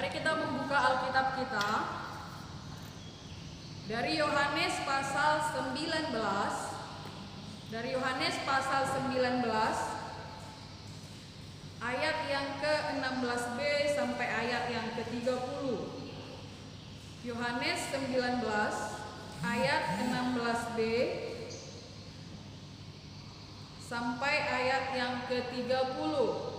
Mari kita membuka Alkitab kita dari Yohanes pasal 19. Dari Yohanes pasal 19 ayat yang ke-16b sampai ayat yang ke-30. Yohanes 19 ayat 16b sampai ayat yang ke-30.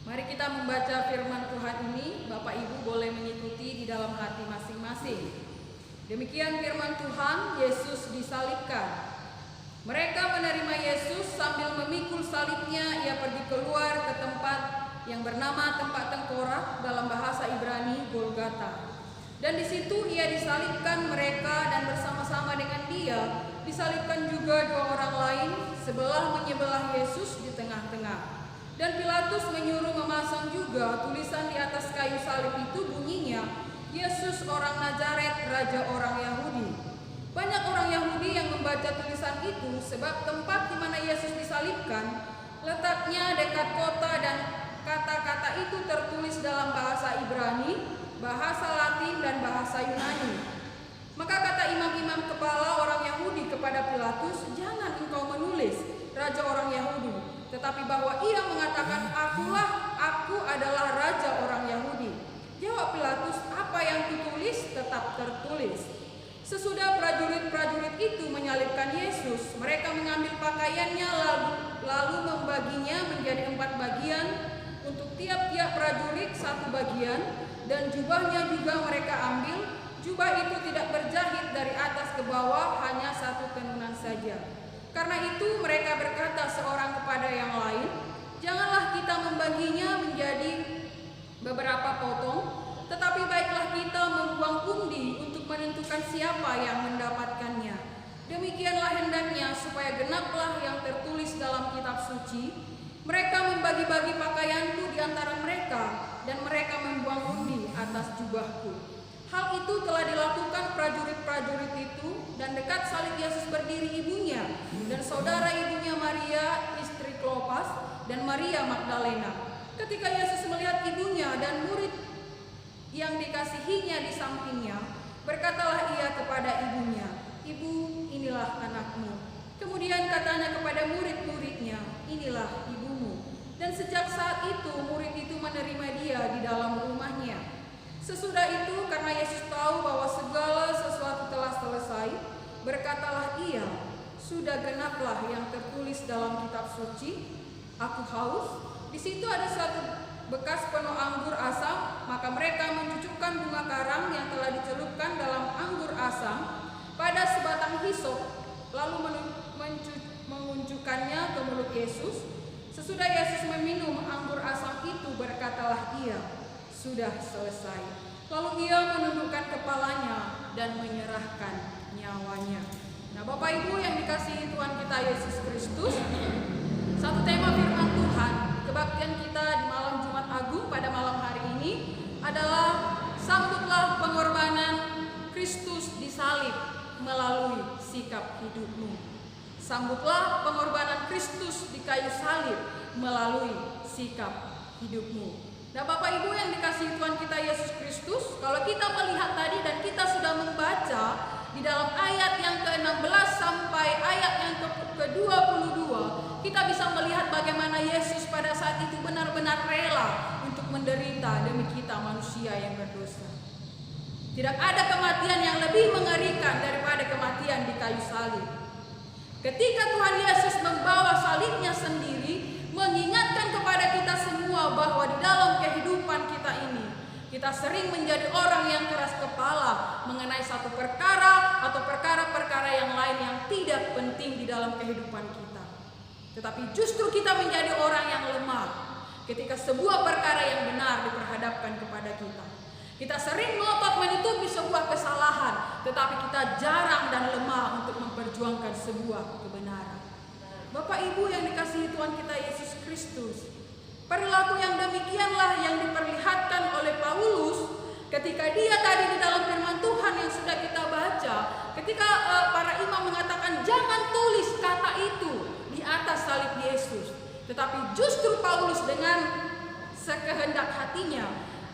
Mari kita membaca firman Tuhan ini. Bapak Ibu boleh mengikuti di dalam hati masing-masing. Demikian firman Tuhan. Yesus disalibkan. Mereka menerima Yesus sambil memikul salibnya. Ia pergi keluar ke tempat yang bernama tempat tengkorak, dalam bahasa Ibrani Golgata. Dan di situ ia disalibkan mereka, dan bersama-sama dengan dia disalibkan juga dua orang lain, sebelah menyebelah Yesus di tengah-tengah. Dan Pilatus menyuruh memasang juga tulisan di atas kayu salib itu, bunyinya, Yesus orang Nazaret, Raja orang Yahudi. Banyak orang Yahudi yang membaca tulisan itu, sebab tempat di mana Yesus disalibkan letaknya dekat kota, dan kata-kata itu tertulis dalam bahasa Ibrani, bahasa Latin, dan bahasa Yunani. Maka kata imam-imam kepala orang Yahudi kepada Pilatus, "Jangan engkau menulis Raja orang Yahudi, tetapi bahwa ia mengatakan, aku adalah Raja orang Yahudi." Jawab Pilatus, "Apa yang kutulis tetap tertulis." Sesudah prajurit-prajurit itu menyalibkan Yesus, mereka mengambil pakaiannya lalu membaginya menjadi 4 bagian, untuk tiap-tiap prajurit 1 bagian, dan jubahnya juga mereka ambil. Jubah itu tidak berjahit dari atas ke bawah, hanya 1 tenunan saja. Karena itu mereka berkata seorang kepada yang lain, "Janganlah kita membaginya menjadi beberapa potong, tetapi baiklah kita membuang undi untuk menentukan siapa yang mendapatkannya." Demikianlah hendaknya, supaya genaplah yang tertulis dalam kitab suci, "Mereka membagi-bagi pakaianku di antara mereka, dan mereka membuang undi atas jubahku." Hal itu telah dilakukan prajurit-prajurit itu, dan dekat salib Yesus berdiri ibunya dan saudara ibunya Maria, istri Klopas, dan Maria Magdalena. Ketika Yesus melihat ibunya dan murid yang dikasihinya di sampingnya, berkatalah ia kepada ibunya, "Ibu, inilah anakmu." Kemudian katanya kepada murid-muridnya, "Inilah ibumu." Dan sejak saat itu murid itu menerima dia di dalam rumahnya. Sesudah itu, karena Yesus tahu bahwa segala sesuatu telah selesai, berkatalah ia, "Sudah genaplah yang tertulis dalam kitab suci, aku haus." Di situ ada satu bekas penuh anggur asam, maka mereka mencucukkan bunga karang yang telah dicelupkan dalam anggur asam pada sebatang hisop, lalu mengunjukkannya ke mulut Yesus. Sesudah Yesus meminum anggur asam itu, berkatalah ia, "Sudah selesai." Lalu ia menundukkan kepalanya dan menyerahkan nyawanya. Nah, Bapak Ibu yang dikasihi Tuhan kita Yesus Kristus, satu tema firman Tuhan kebaktian kita di malam Jumat Agung pada malam hari ini adalah sambutlah pengorbanan Kristus disalib melalui sikap hidupmu. Sambutlah pengorbanan Kristus di kayu salib melalui sikap hidupmu. Nah, Bapak Ibu yang dikasihi Tuhan kita Yesus Kristus, kalau kita melihat tadi dan kita sudah membaca di dalam ayat yang ke-16 sampai ayat yang ke-22, kita bisa melihat bagaimana Yesus pada saat itu benar-benar rela untuk menderita demi kita manusia yang berdosa. Tidak ada kematian yang lebih mengerikan daripada kematian di kayu salib. Ketika Tuhan Yesus membawa salibnya sendiri, mengingatkan kepada kita semua bahwa di dalam kehidupan kita ini, kita sering menjadi orang yang keras kepala mengenai satu perkara atau perkara-perkara yang lain yang tidak penting di dalam kehidupan kita. Tetapi justru kita menjadi orang yang lemah ketika sebuah perkara yang benar diperhadapkan kepada kita. Kita sering melotot menutupi sebuah kesalahan, tetapi kita jarang dan lemah untuk memperjuangkan sebuah kebenaran. Bapak Ibu yang dikasihi Tuhan kita Yesus Kristus, perilaku yang demikianlah yang diperlihatkan oleh Paulus ketika dia tadi di dalam firman Tuhan yang sudah kita baca, ketika para imam mengatakan jangan tulis kata itu di atas salib Yesus, tetapi justru Paulus dengan sekehendak hatinya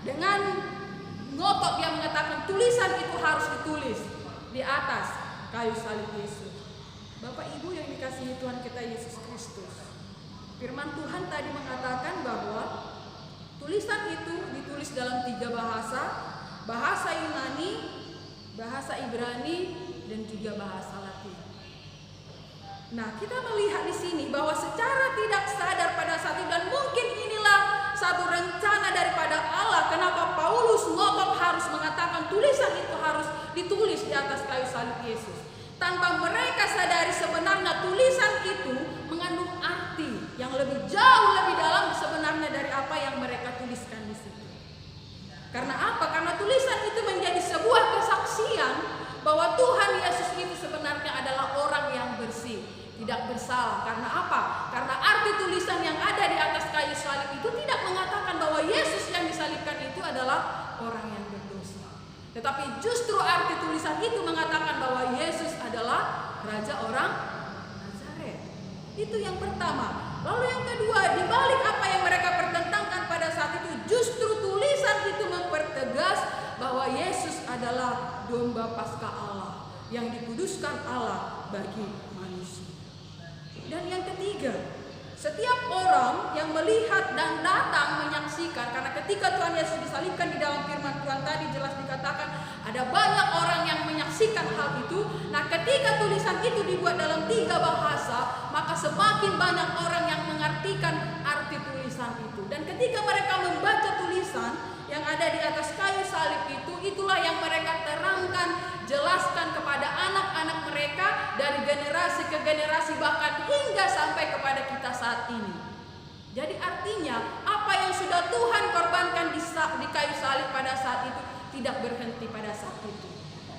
dengan ngotot dia mengatakan tulisan itu harus ditulis di atas kayu salib Yesus. Bapak Ibu yang dikasihi Tuhan kita Yesus Kristus, firman Tuhan tadi mengatakan bahwa tulisan itu ditulis dalam 3 bahasa, bahasa Yunani, bahasa Ibrani, dan juga bahasa Latin. Nah, kita melihat di sini bahwa secara tidak sadar pada saat itu, dan mungkin inilah satu rencana daripada Allah kenapa Paulus ngotot harus mengatakan tulisan itu harus ditulis di atas kayu salib Yesus. Tanpa mereka sadari sebenarnya tulisan itu mengandung arti yang lebih jauh lebih dalam sebenarnya dari apa yang mereka tuliskan di situ. Karena apa? Karena tulisan itu menjadi sebuah kesaksian bahwa Tuhan Yesus itu sebenarnya adalah orang yang bersih, tidak bersalah. Karena apa? Karena arti tulisan yang ada di atas kayu salib itu tidak mengatakan bahwa Yesus yang disalibkan itu adalah orang yang berdosa. Tetapi justru arti tulisan itu mengatakan bahwa Yesus adalah Raja orang Nazaret. Itu yang pertama. Lalu yang kedua, di balik apa yang mereka pertentangkan pada saat itu, justru tulisan itu mempertegas bahwa Yesus adalah domba Paskah Allah yang dikuduskan Allah bagi manusia. Dan yang ketiga, setiap orang yang melihat dan datang menyaksikan, karena ketika Tuhan Yesus disalibkan di dalam firman Tuhan tadi jelas dikatakan ada banyak orang yang menyaksikan hal itu. Nah, ketika tulisan itu dibuat dalam 3 bahasa, maka semakin banyak orang yang mengartikan arti tulisan itu. Dan ketika mereka membaca tulisan yang ada di atas kayu salib itu, itulah yang mereka terangkan, jelaskan kepada anak-anak mereka dari generasi ke generasi, bahkan hingga sampai kepada kita saat ini. Jadi artinya apa yang sudah Tuhan korbankan di kayu salib pada saat itu tidak berhenti pada saat itu,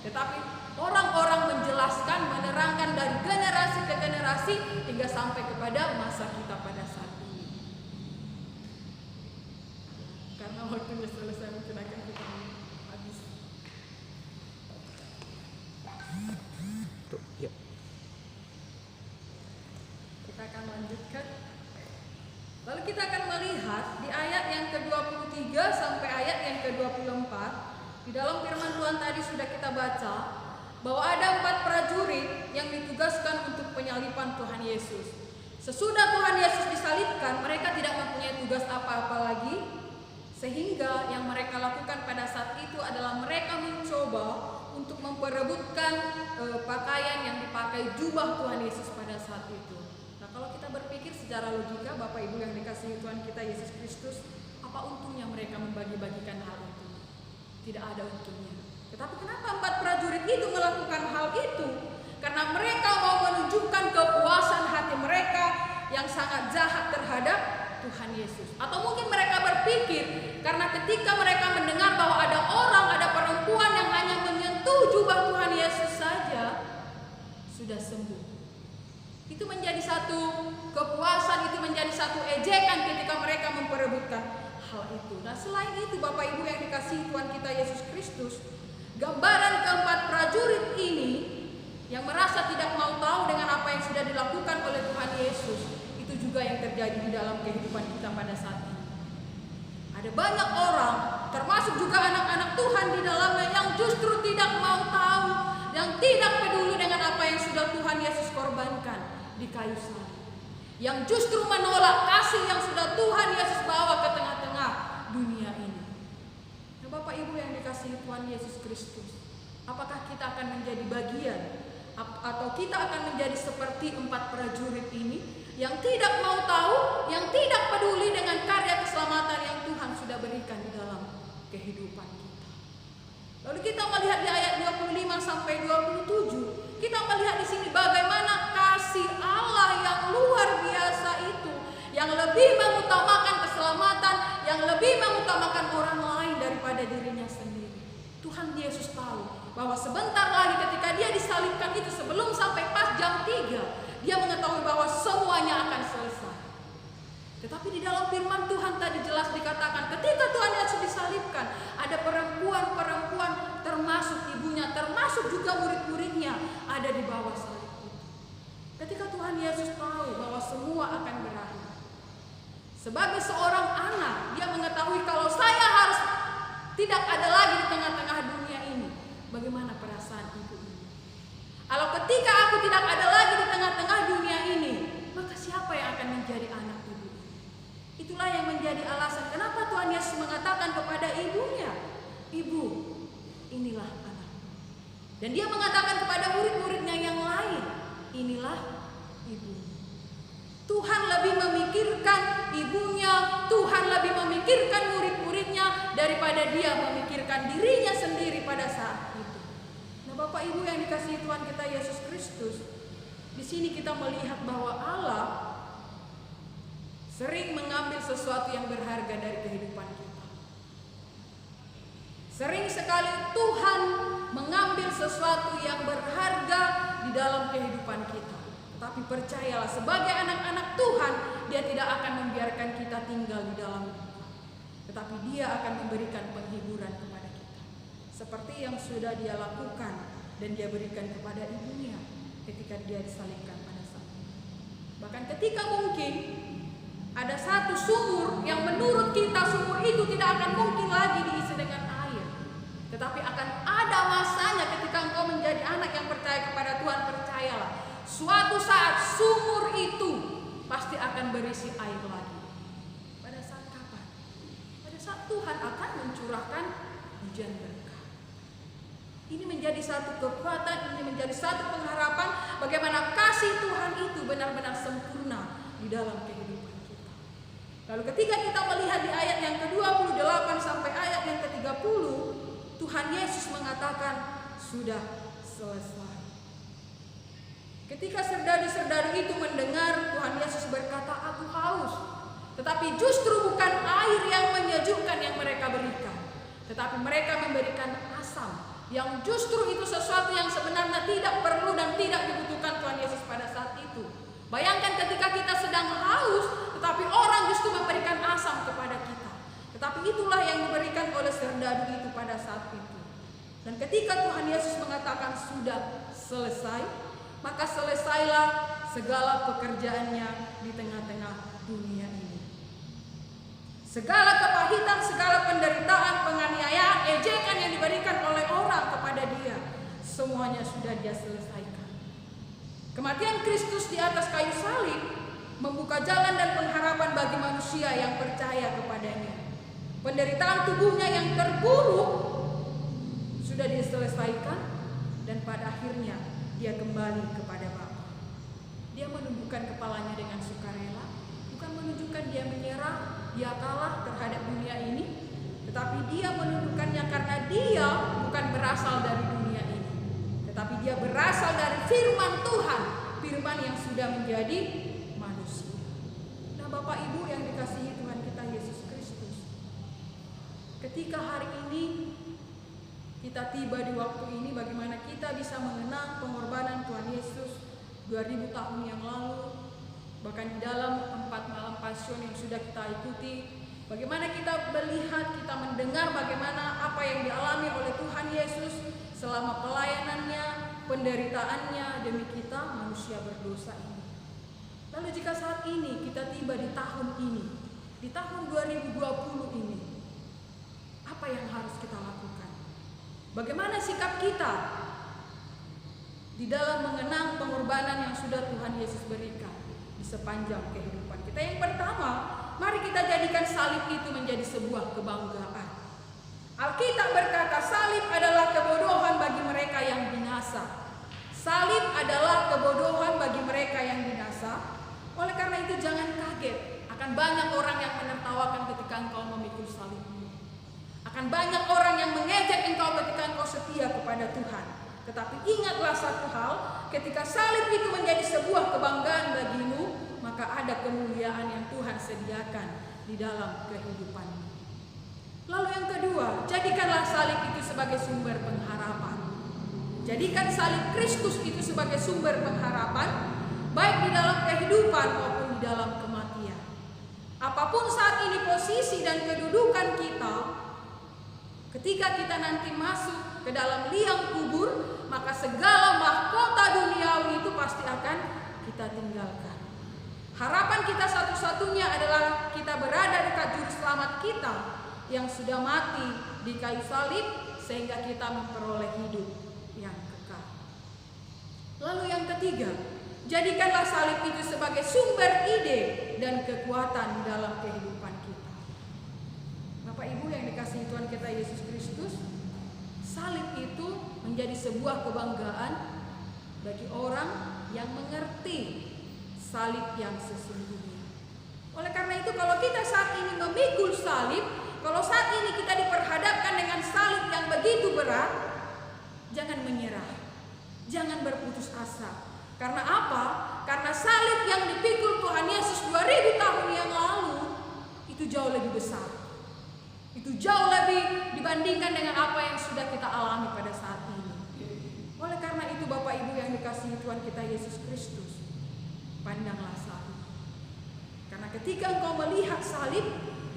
tetapi orang-orang menjelaskan, menerangkan dari generasi ke generasi hingga sampai kepada masa kita pada saat ini. Karena waktunya selesai, mungkin akan kita habis. Kita akan lanjutkan. Lalu kita akan melihat di ayat yang ke-23 sampai ayat yang ke-24. Di dalam firman Tuhan tadi sudah kita baca bahwa ada 4 prajurit yang ditugaskan untuk penyaliban Tuhan Yesus. Sesudah Tuhan Yesus disalibkan, mereka tidak mempunyai tugas apa-apa lagi, sehingga yang mereka lakukan pada saat itu adalah mereka mencoba untuk memperebutkan pakaian yang dipakai jubah Tuhan Yesus pada saat itu. Nah, kalau kita berpikir secara logika, Bapak Ibu yang dikasihi Tuhan kita Yesus Kristus, apa untungnya mereka membagi-bagikan hal itu? Tidak ada untungnya. Tetapi kenapa 4 prajurit itu melakukan hal itu? Karena mereka mau menunjukkan kepuasan hati mereka yang sangat jahat terhadap Tuhan Yesus. Atau mungkin mereka berpikir karena ketika mereka mendengar bahwa ada orang, ada perempuan yang hanya menyentuh jubah Tuhan Yesus saja sudah sembuh. Itu menjadi satu kepuasan, itu menjadi satu ejekan ketika mereka memperebutkan hal itu. Nah, selain itu Bapak Ibu yang dikasihi Tuhan kita Yesus Kristus, gambaran ke-4 prajurit ini yang merasa tidak mau tahu dengan apa yang sudah dilakukan oleh Tuhan Yesus, itu juga yang terjadi di dalam kehidupan kita pada saat ini. Ada banyak orang, termasuk juga anak-anak Tuhan di dalamnya, yang justru tidak mau tahu, yang tidak peduli dengan apa yang sudah Tuhan Yesus korbankan di kayu salib, yang justru menolak kasih yang sudah Tuhan Yesus bawa ke tengah-tengah dunia ini. Nah, Bapak Ibu yang dikasihi Tuhan Yesus Kristus, apakah kita akan menjadi bagian atau kita akan menjadi seperti 4 prajurit ini yang tidak mau tahu, yang tidak peduli dengan karya keselamatan yang Tuhan sudah berikan di dalam kehidupan kita? Lalu kita melihat di ayat 25 sampai 27, kita melihat di sini bagaimana kasih Allah yang luar biasa itu, yang lebih mengutamakan keselamatan, yang lebih mengutamakan orang lain daripada dirinya sendiri. Tuhan Yesus tahu bahwa sebentar lagi ketika dia disalibkan itu, sebelum sampai pas jam 3, dia mengetahui bahwa semuanya akan selesai. Tetapi di dalam firman Tuhan tadi jelas dikatakan ketika Tuhan Yesus disalibkan, ada perempuan-perempuan termasuk ibunya, termasuk juga murid-muridnya ada di bawah salib itu. Ketika Tuhan Yesus tahu bahwa semua akan berakhir, sebagai seorang anak dia mengetahui kalau saya harus tidak ada lagi di tengah-tengah dunia ini, bagaimana perasaan ibu ini? Kalau ketika aku tidak ada lagi di tengah-tengah dunia ini, maka siapa yang akan menjadi anak ibu ini? Itulah yang menjadi alasan kenapa Tuhan Yesus mengatakan kepada ibunya, "Ibu, inilah anak." Dan dia mengatakan kepada murid-muridnya yang lain, "Inilah ibu." Tuhan lebih memikirkan ibunya, Tuhan lebih memikirkan murid-muridnya daripada dia memikirkan dirinya sendiri pada saat itu. Nah, Bapak Ibu yang dikasihi Tuhan kita Yesus Kristus, di sini kita melihat bahwa Allah sering mengambil sesuatu yang berharga dari kehidupan kita. Sering sekali Tuhan mengambil sesuatu yang berharga di dalam kehidupan kita. Tapi percayalah, sebagai anak-anak Tuhan, Dia tidak akan membiarkan kita tinggal di dalam duka, tetapi Dia akan memberikan penghiburan kepada kita, seperti yang sudah Dia lakukan dan Dia berikan kepada ibunya ketika Dia disalibkan pada saat itu. Bahkan ketika mungkin ada satu sumur yang menurut kita sumur itu tidak akan mungkin lagi diisi dengan air, tetapi akan ada masanya ketika engkau menjadi anak yang percaya kepada Tuhan. Percayalah, suatu saat sumur itu pasti akan berisi air lagi. Pada saat kapan? Pada saat Tuhan akan mencurahkan hujan berkah. Ini menjadi satu kekuatan, ini menjadi satu pengharapan bagaimana kasih Tuhan itu benar-benar sempurna di dalam kehidupan kita. Lalu ketika kita melihat di ayat yang ke-28 sampai ayat yang ke-30, Tuhan Yesus mengatakan, "Sudah selesai." Ketika serdadu-serdadu itu mendengar, Tuhan Yesus berkata, "Aku haus." Tetapi justru bukan air yang menyejukkan yang mereka berikan, tetapi mereka memberikan asam, yang justru itu sesuatu yang sebenarnya tidak perlu dan tidak dibutuhkan Tuhan Yesus pada saat itu. Bayangkan ketika kita sedang haus, tetapi orang justru memberikan asam kepada kita. Tetapi itulah yang diberikan oleh serdadu itu pada saat itu. Dan ketika Tuhan Yesus mengatakan sudah selesai, maka selesailah segala pekerjaannya di tengah-tengah dunia ini. Segala kepahitan, segala penderitaan, penganiayaan, ejekan yang diberikan oleh orang kepada Dia, semuanya sudah Dia selesaikan. Kematian Kristus di atas kayu salib membuka jalan dan pengharapan bagi manusia yang percaya kepadanya. Penderitaan tubuhnya yang terpuruk sudah diselesaikan, dan pada akhirnya Dia kembali kepada Bapa. Dia menundukkan kepalanya dengan sukarela, bukan menunjukkan Dia menyerah, Dia kalah terhadap dunia ini, tetapi Dia menundukkannya karena Dia bukan berasal dari dunia ini, tetapi Dia berasal dari firman Tuhan, firman yang sudah menjadi manusia. Nah, Bapak Ibu yang dikasihi Tuhan kita Yesus Kristus, ketika hari ini kita tiba di waktu ini, bagaimana kita bisa mengenang pengorbanan Tuhan Yesus 2000 tahun yang lalu, bahkan di dalam 4 malam pasion yang sudah kita ikuti, bagaimana kita melihat, kita mendengar bagaimana apa yang dialami oleh Tuhan Yesus selama pelayanannya, penderitaannya demi kita manusia berdosa ini. Lalu jika saat ini kita tiba di tahun ini, di tahun 2020 ini, apa yang harus kita lakukan? Bagaimana sikap kita di dalam mengenang pengorbanan yang sudah Tuhan Yesus berikan di sepanjang kehidupan kita? Yang pertama, mari kita jadikan salib itu menjadi sebuah kebanggaan. Alkitab berkata, salib adalah kebodohan bagi mereka yang binasa. Salib adalah kebodohan bagi mereka yang binasa. Oleh karena itu jangan kaget akan banyak orang yang menertawakan ketika engkau memikul salib. Akan banyak orang yang mengejek engkau ketika engkau setia kepada Tuhan. Tetapi ingatlah satu hal, ketika salib itu menjadi sebuah kebanggaan bagimu, maka ada kemuliaan yang Tuhan sediakan di dalam kehidupanmu. Lalu yang kedua, jadikanlah salib itu sebagai sumber pengharapan. Jadikan salib Kristus itu sebagai sumber pengharapan, baik di dalam kehidupan maupun di dalam kematian. Apapun saat ini posisi dan kedudukan kita, ketika kita nanti masuk ke dalam liang kubur, maka segala mahkota duniawi itu pasti akan kita tinggalkan. Harapan kita satu-satunya adalah kita berada dekat juru selamat kita, yang sudah mati di kayu salib sehingga kita memperoleh hidup yang kekal. Lalu yang ketiga, jadikanlah salib itu sebagai sumber ide dan kekuatan dalam kehidupan kita. Bapak Ibu yang dikasihi Tuhan kita Yesus Kristus, salib itu menjadi sebuah kebanggaan bagi orang yang mengerti salib yang sesungguhnya. Oleh karena itu, kalau kita saat ini memikul salib, kalau saat ini kita diperhadapkan dengan salib yang begitu berat, jangan menyerah, jangan berputus asa. Karena apa? Karena salib yang dipikul Tuhan Yesus 2000 tahun yang lalu itu jauh lebih besar. Itu jauh lebih dibandingkan dengan apa yang sudah kita alami pada saat ini. Oleh karena itu, Bapak Ibu yang dikasihi Tuhan kita Yesus Kristus, pandanglah salib. Karena ketika engkau melihat salib,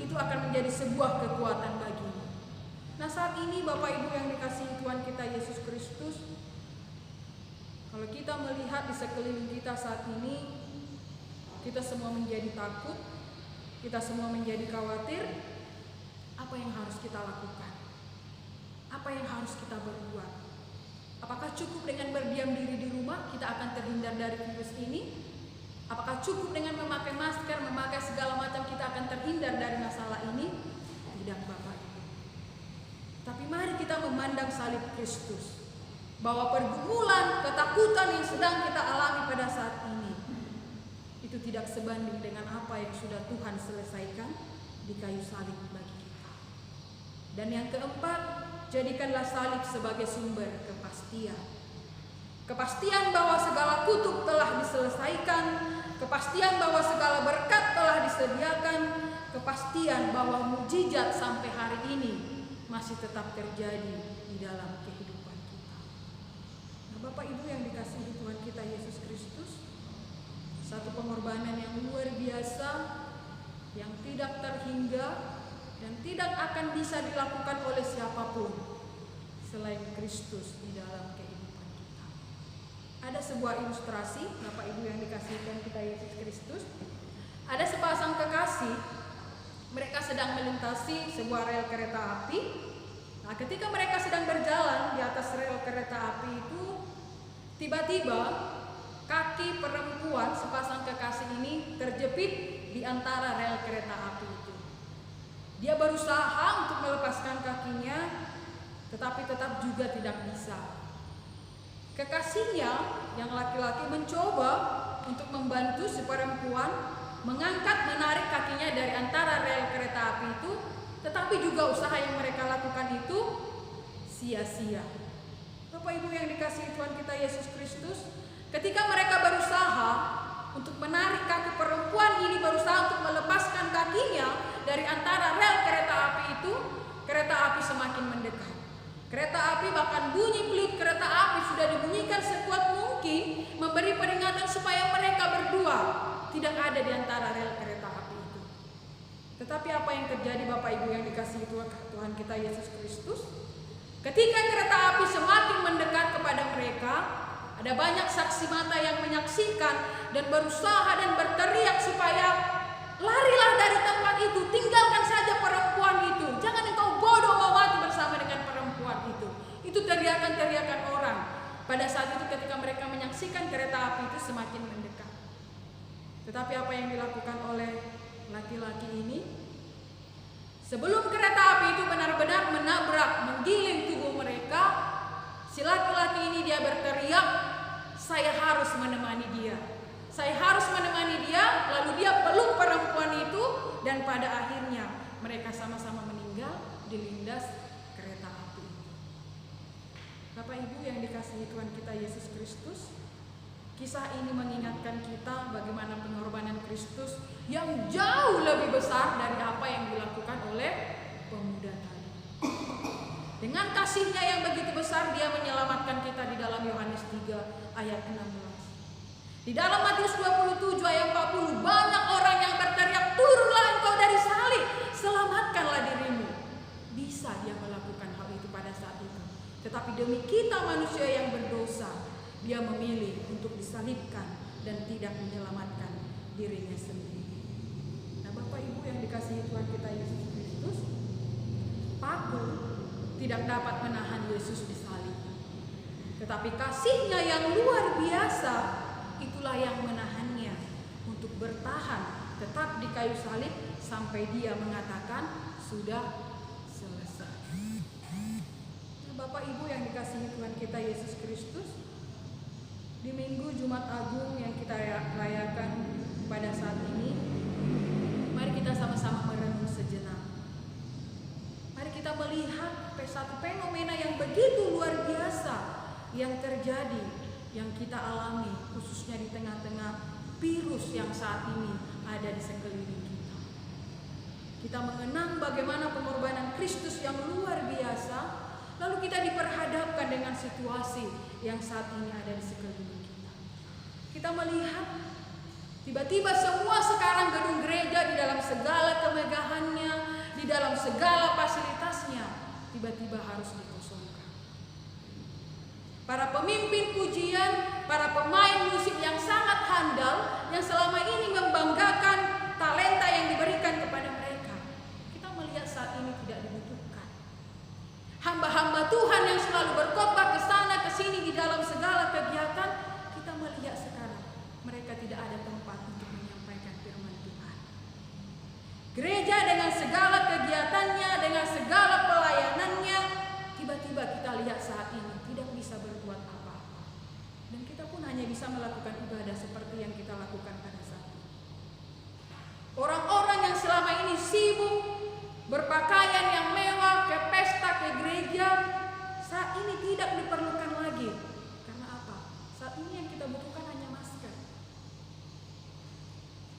itu akan menjadi sebuah kekuatan bagimu. Nah, saat ini Bapak Ibu yang dikasihi Tuhan kita Yesus Kristus, kalau kita melihat di sekeliling kita saat ini, kita semua menjadi takut, kita semua menjadi khawatir. Apa yang harus kita lakukan? Apa yang harus kita berbuat? Apakah cukup dengan berdiam diri di rumah kita akan terhindar dari virus ini? Apakah cukup dengan memakai masker, memakai segala macam kita akan terhindar dari masalah ini? Tidak, Bapak Ibu. Tapi mari kita memandang salib Kristus, bahwa pergumulan, ketakutan yang sedang kita alami pada saat ini itu tidak sebanding dengan apa yang sudah Tuhan selesaikan di kayu salib bagi kita. Dan yang keempat, jadikanlah salib sebagai sumber kepastian. Kepastian bahwa segala kutuk telah diselesaikan, kepastian bahwa segala berkat telah disediakan, kepastian bahwa mukjizat sampai hari ini masih tetap terjadi di dalam kehidupan kita. Nah, Bapak Ibu yang dikasihi Tuhan kita Yesus Kristus, satu pengorbanan yang luar biasa, yang tidak terhingga dan tidak akan bisa dilakukan oleh siapapun selain Kristus di dalam kehidupan kita. Ada sebuah ilustrasi, Bapak Ibu yang dikasihi Tuhan kita Yesus Kristus. Ada sepasang kekasih, mereka sedang melintasi sebuah rel kereta api. Nah, ketika mereka sedang berjalan di atas rel kereta api itu, tiba-tiba kaki perempuan sepasang kekasih ini terjepit di antara rel kereta api itu. Dia berusaha untuk melepaskan kakinya, tetapi tetap juga tidak bisa. Kekasihnya yang laki-laki mencoba untuk membantu si perempuan mengangkat, menarik kakinya dari antara rel kereta api itu, tetapi juga usaha yang mereka lakukan itu sia-sia. Bapak Ibu yang dikasihi Tuhan kita Yesus Kristus, ketika mereka berusaha untuk menarik kaki perempuan ini, berusaha untuk melepaskan kakinya dari antara rel kereta api itu, kereta api semakin mendekat. Kereta api bahkan bunyi peluit kereta api sudah dibunyikan sekuat mungkin, memberi peringatan supaya mereka berdua tidak ada di antara rel kereta api itu. Tetapi apa yang terjadi Bapak Ibu yang dikasihi Tuhan kita Yesus Kristus? Ketika kereta api semakin mendekat kepada mereka, ada banyak saksi mata yang menyaksikan dan berusaha dan berteriak supaya larilah dari tempat itu, tinggalkan saja perempuan itu, jangan engkau bodoh mau mati bersama dengan perempuan itu. Itu teriakan-teriakan orang pada saat itu ketika mereka menyaksikan kereta api itu semakin mendekat. Tetapi apa yang dilakukan oleh laki-laki ini? Sebelum kereta api itu benar-benar menabrak, menggiling tubuh mereka, si laki-laki ini dia berteriak, saya harus menemani dia. Saya harus menemani dia, lalu dia peluk perempuan itu, dan pada akhirnya mereka sama-sama meninggal dilindas kereta api. Bapak Ibu yang dikasihi Tuhan kita Yesus Kristus, kisah ini mengingatkan kita bagaimana pengorbanan Kristus yang jauh lebih besar dari apa yang dilakukan oleh pemuda tadi. Dengan kasihnya yang begitu besar, dia menyelamatkan kita di dalam Yohanes 3 ayat 16. Di dalam Matius 27 ayat 40, banyak orang yang berteriak, turunlah engkau dari salib, selamatkanlah dirimu. Bisa dia melakukan hal itu pada saat itu. Tetapi demi kita manusia yang berdosa, dia memilih untuk disalibkan dan tidak menyelamatkan dirinya sendiri. Nah, Bapak Ibu yang dikasihi Tuhan kita Yesus Kristus, tidak dapat menahan Yesus disalib. Tetapi kasih-Nya yang luar biasa itulah yang menahannya untuk bertahan tetap di kayu salib sampai Dia mengatakan sudah selesai. Nah, Bapak Ibu yang dikasihi Tuhan kita Yesus Kristus, di Minggu Jumat Agung yang kita rayakan pada saat ini, mari kita sama-sama merenung sejenak. Mari kita melihat satu fenomena yang begitu luar biasa yang terjadi, yang kita alami, khususnya di tengah-tengah virus yang saat ini ada di sekeliling kita. Kita mengenang bagaimana pengorbanan Kristus yang luar biasa, lalu kita diperhadapkan dengan situasi yang saat ini ada di sekeliling kita. Kita melihat tiba-tiba semua sekarang gedung gereja di dalam segala kemegahannya, di dalam segala fasilitasnya, tiba-tiba harus dikosongkan. Para pemimpin pujian, para pemain musik yang sangat handal, yang selama ini membanggakan talenta yang diberikan kepada mereka, kita melihat saat ini tidak dibutuhkan. Hamba-hamba Tuhan yang selalu berkhotbah ke sana ke sini di dalam segala kegiatan, kita melihat sekarang mereka tidak ada tempat untuk menyampaikan firman Tuhan. Gereja dengan segala kegiatannya, dengan segala pelayanannya, tiba-tiba kita lihat saat ini tidak bisa berbuat apa-apa. Dan kita pun hanya bisa melakukan ibadah seperti yang kita lakukan pada saat ini. Orang-orang yang selama ini sibuk berpakaian yang mewah, ke pesta, ke gereja, saat ini tidak diperlukan lagi. Karena apa? Saat ini yang kita butuhkan hanya masker.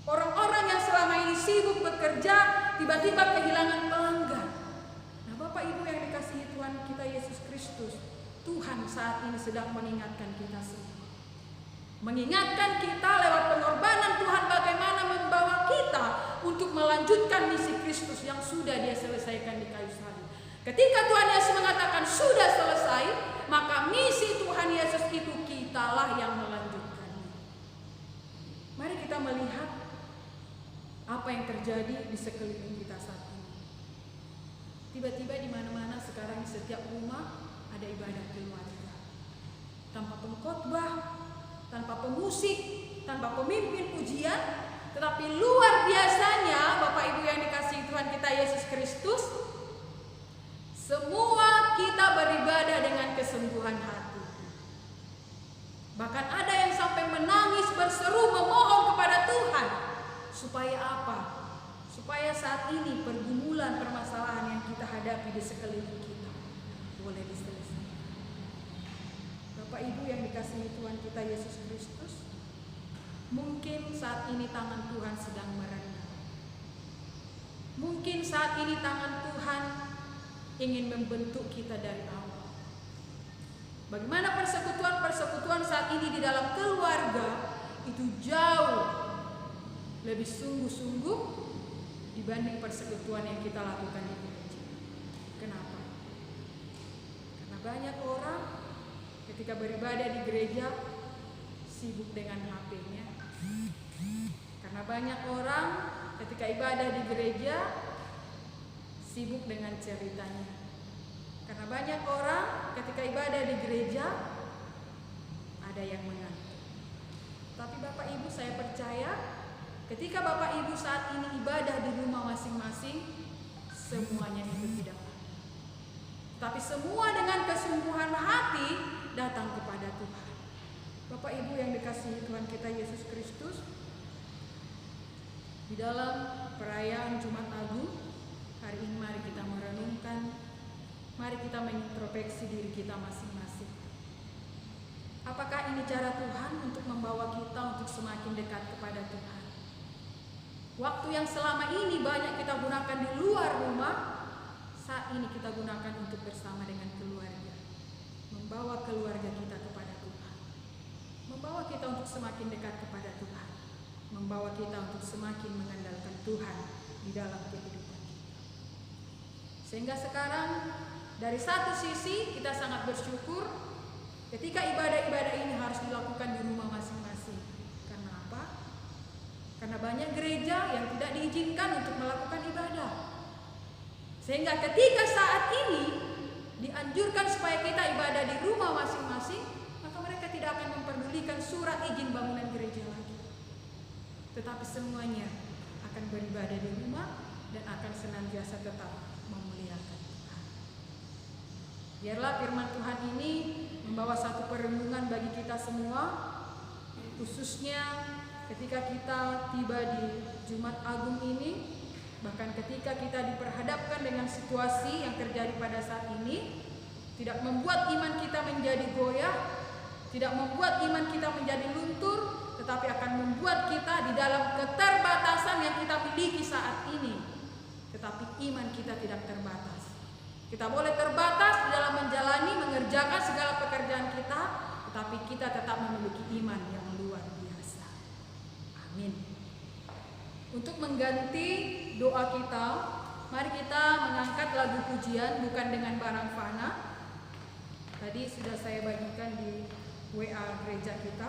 Orang-orang yang selama ini sibuk bekerja, tiba-tiba kehilangan pelanggan. Nah, Bapak Ibu yang dikasihi Tuhan kita Yesus Kristus, Tuhan saat ini sedang mengingatkan kita semua. Mengingatkan kita lewat pengorbanan Tuhan bagaimana membawa kita untuk melanjutkan misi Kristus yang sudah Dia selesaikan di kayu salib. Ketika Tuhan Yesus mengatakan sudah selesai, maka misi Tuhan Yesus itu kitalah yang melanjutkannya. Mari kita melihat apa yang terjadi di sekeliling kita saat ini. Tiba-tiba di mana-mana sekarang setiap rumah ada ibadah keluarga. Tanpa pengkhotbah, tanpa pemusik, tanpa pemimpin pujian, tetapi luar biasanya Bapak Ibu yang dikasihi Tuhan kita Yesus Kristus, semua kita beribadah dengan kesungguhan hati. Bahkan ada yang sampai menangis, berseru, memohon kepada Tuhan. Supaya apa? Supaya saat ini pergumulan permasalahan yang kita hadapi di sekeliling kita boleh diselesaikan. Bapak Ibu yang dikasihi Tuhan kita Yesus Kristus, mungkin saat ini tangan Tuhan sedang merendah. Mungkin saat ini tangan Tuhan ingin membentuk kita dari awal. Bagaimana persekutuan-persekutuan saat ini di dalam keluarga itu jauh lebih sungguh-sungguh dibanding persekutuan yang kita lakukan di gereja. Kenapa? Karena banyak orang ketika beribadah di gereja sibuk dengan HP-nya. Karena banyak orang ketika ibadah di gereja sibuk dengan ceritanya. Karena banyak orang ketika ibadah di gereja ada yang mengantuk. Tapi Bapak Ibu, saya percaya ketika Bapak Ibu saat ini ibadah di rumah masing-masing, semuanya itu tidak ada. Tapi semua dengan kesungguhan hati datang kepada Tuhan. Bapak Ibu yang dikasihi Tuhan kita Yesus Kristus, di dalam perayaan Jumat Agung hari ini mari kita merenungkan, mari kita mengintrospeksi diri kita masing-masing. Apakah ini cara Tuhan untuk membawa kita untuk semakin dekat kepada Tuhan? Waktu yang selama ini banyak kita gunakan di luar rumah, saat ini kita gunakan untuk bersama dengan keluarga. Membawa keluarga kita kepada Tuhan. Membawa kita untuk semakin dekat kepada Tuhan. Membawa kita untuk semakin mengandalkan Tuhan di dalam kehidupan kita. Sehingga sekarang dari satu sisi kita sangat bersyukur ketika ibadah-ibadah ini harus dilakukan di rumah masing-masing. Karena apa? Karena banyak gereja yang tidak diizinkan untuk melakukan ibadah. Sehingga ketika saat ini dianjurkan supaya kita ibadah di rumah masing-masing, maka mereka tidak akan memperdulikan surat izin bangunan gereja lagi. Tetapi semuanya akan beribadah di rumah dan akan senantiasa tetap memuliakan Tuhan. Biarlah firman Tuhan ini membawa satu perenungan bagi kita semua, khususnya ketika kita tiba di Jumat Agung ini, bahkan ketika kita diperhadapkan dengan situasi yang terjadi pada saat ini, tidak membuat iman kita menjadi goyah, tidak membuat iman kita menjadi luntur, tetapi akan membuat kita di dalam keterbatasan yang kita miliki saat ini. Tetapi iman kita tidak terbatas. Kita boleh terbatas di dalam menjalani, mengerjakan segala pekerjaan kita, tetapi kita tetap memiliki iman yang luar biasa. Amin. Untuk mengganti doa kita, mari kita mengangkat lagu pujian Bukan Dengan Barang Fana. Tadi sudah saya bagikan di WA gereja kita.